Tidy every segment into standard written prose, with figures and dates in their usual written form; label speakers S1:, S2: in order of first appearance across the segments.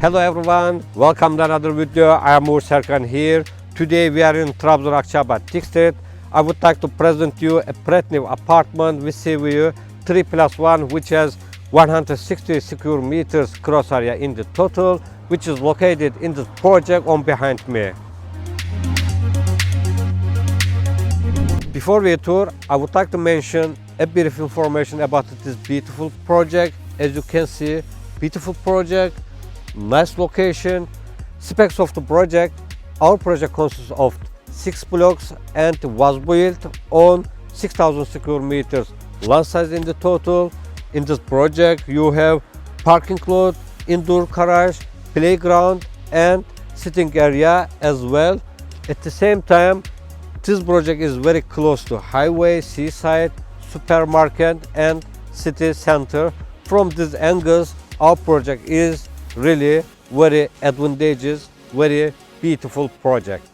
S1: Hello everyone, welcome to another video. I am Serkan here. Today we are in Trabzon, Akçaabat district. I would like to present you a brand new apartment with VİEW 3+1, which has 160 square meters gross area in the total, which is located in this project on behind me. Before we tour, I would like to mention a brief information about this beautiful project. As you can see, beautiful project, nice location. Specs of the project: our project consists of 6 blocks and was built on 6,000 square meters land size in the total. In this project you have parking lot, indoor garage, playground and sitting area as well. At the same time, this project is very close to highway, seaside, supermarket and city center. From these angles, our project is really very advantageous, very beautiful project.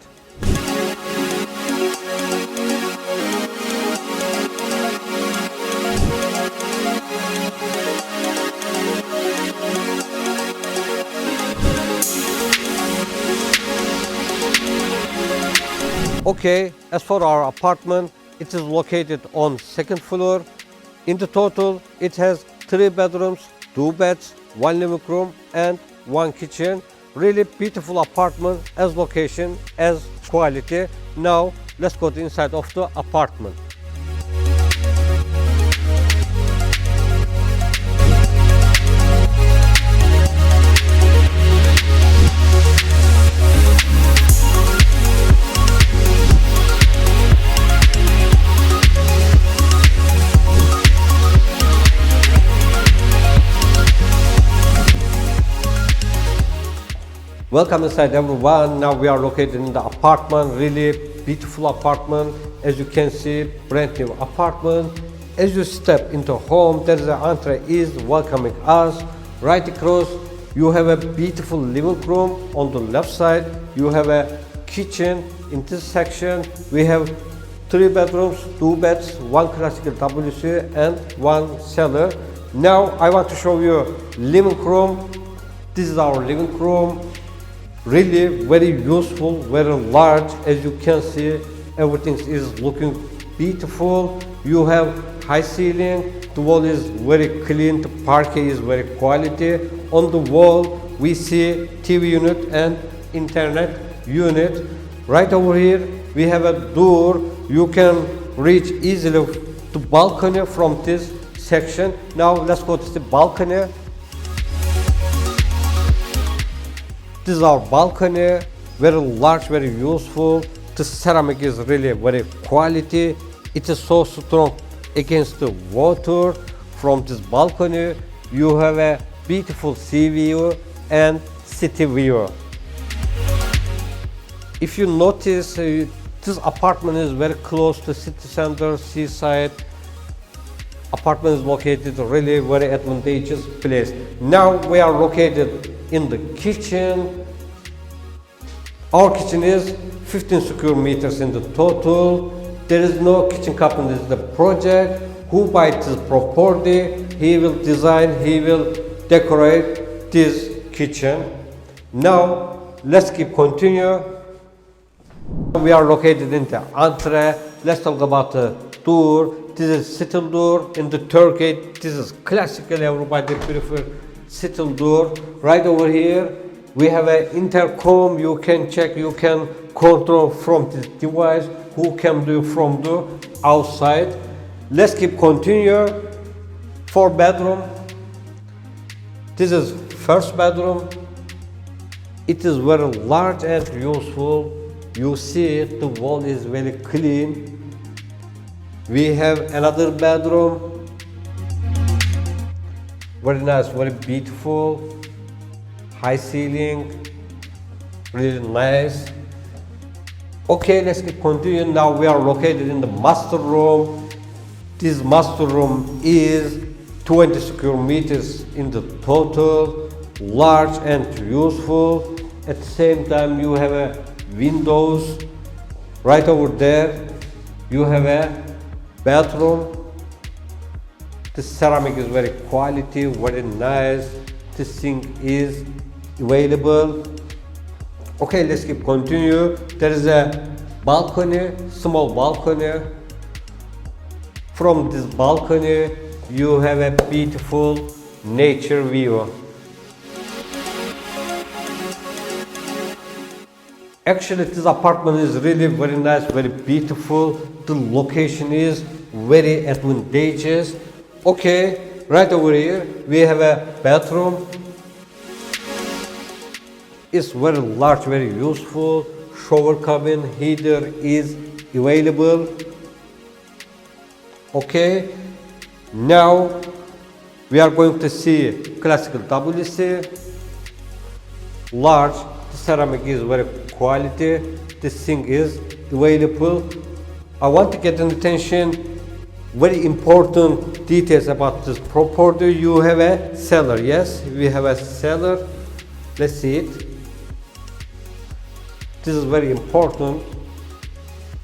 S1: Okay, as for our apartment, it is located on second floor. In the total, it has 3 bedrooms, 2 beds, 1 living room and 1 kitchen. Really beautiful apartment as location, as quality. Now let's go to inside of the apartment. Welcome inside everyone. Now we are located in the apartment, really beautiful apartment. As you can see, brand new apartment. As you step into home, there is an entree is welcoming us. Right across, you have a beautiful living room. On the left side, you have a kitchen. In this section, we have 3 bedrooms, 2 beds, 1 classical WC and 1 cellar. Now I want to show you living room. This is our living room. Really very useful, very large. As you can see, everything is looking beautiful. You have high ceiling, the wall is very clean, the parquet is very quality. On the wall we see TV unit and internet unit. Right over here we have a door. You can reach easily to balcony from this section. Now let's go to the balcony. This is our balcony, very large, very useful. The ceramic is really very quality. It is so strong against the water. From this balcony, you have a beautiful sea view and city view. If you notice, this apartment is very close to city center, seaside. Apartment is located really very advantageous place. Now we are located in the kitchen. Our kitchen is 15 square meters in the total. There is no kitchen cabinet in the project. Who buys this property, he will design, he will decorate this kitchen. Now let's keep continue. We are located in the entree. Let's talk about the door. This is sitting door in the Turkey. This is classical, everybody prefer sitting door. Right over here we have an intercom. You can check, you can control from this device. Who can do from the outside. Let's keep continue. 4 bedroom. This is first bedroom. It is very large and useful. You see the wall is very clean. We have another bedroom. Very nice, very beautiful. High ceiling, really nice. Okay, let's continue. Now we are located in the master room. This master room is 20 square meters in the total, large and useful. At the same time, you have a windows. Right over there, you have a bathroom. The ceramic is very quality, very nice. This sink is available. Okay, let's keep continue. There is a balcony, small balcony. From this balcony, you have a beautiful nature view. Actually, this apartment is really very nice, very beautiful. The location is very advantageous. Okay, right over here, we have a bathroom. It's very large, very useful. Shower cabin, heater is available. Okay, now we are going to see classical WC. Large, the ceramic is very quality. This thing is available. I want to get an attention. Very important details about this property. You have a cellar. Yes, we have a cellar. Let's see it. This is very important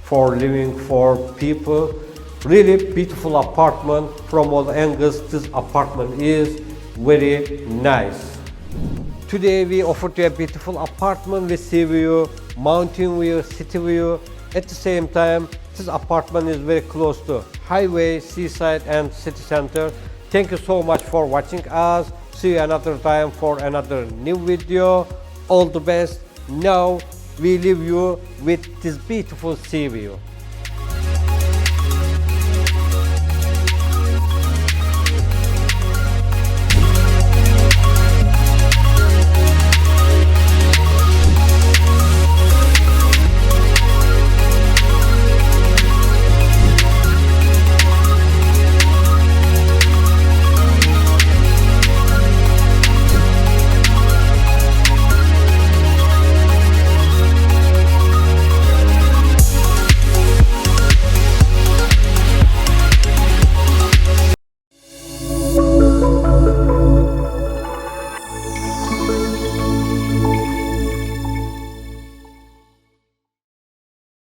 S1: for living, for people. Really beautiful apartment. From all angles, this apartment is very nice. Today we offer you a beautiful apartment with sea view, mountain view, city view. At the same time, this apartment is very close to highway, seaside and city center. Thank you so much for watching us. See you another time for another new video. All the best. Now we leave you with this beautiful sea view.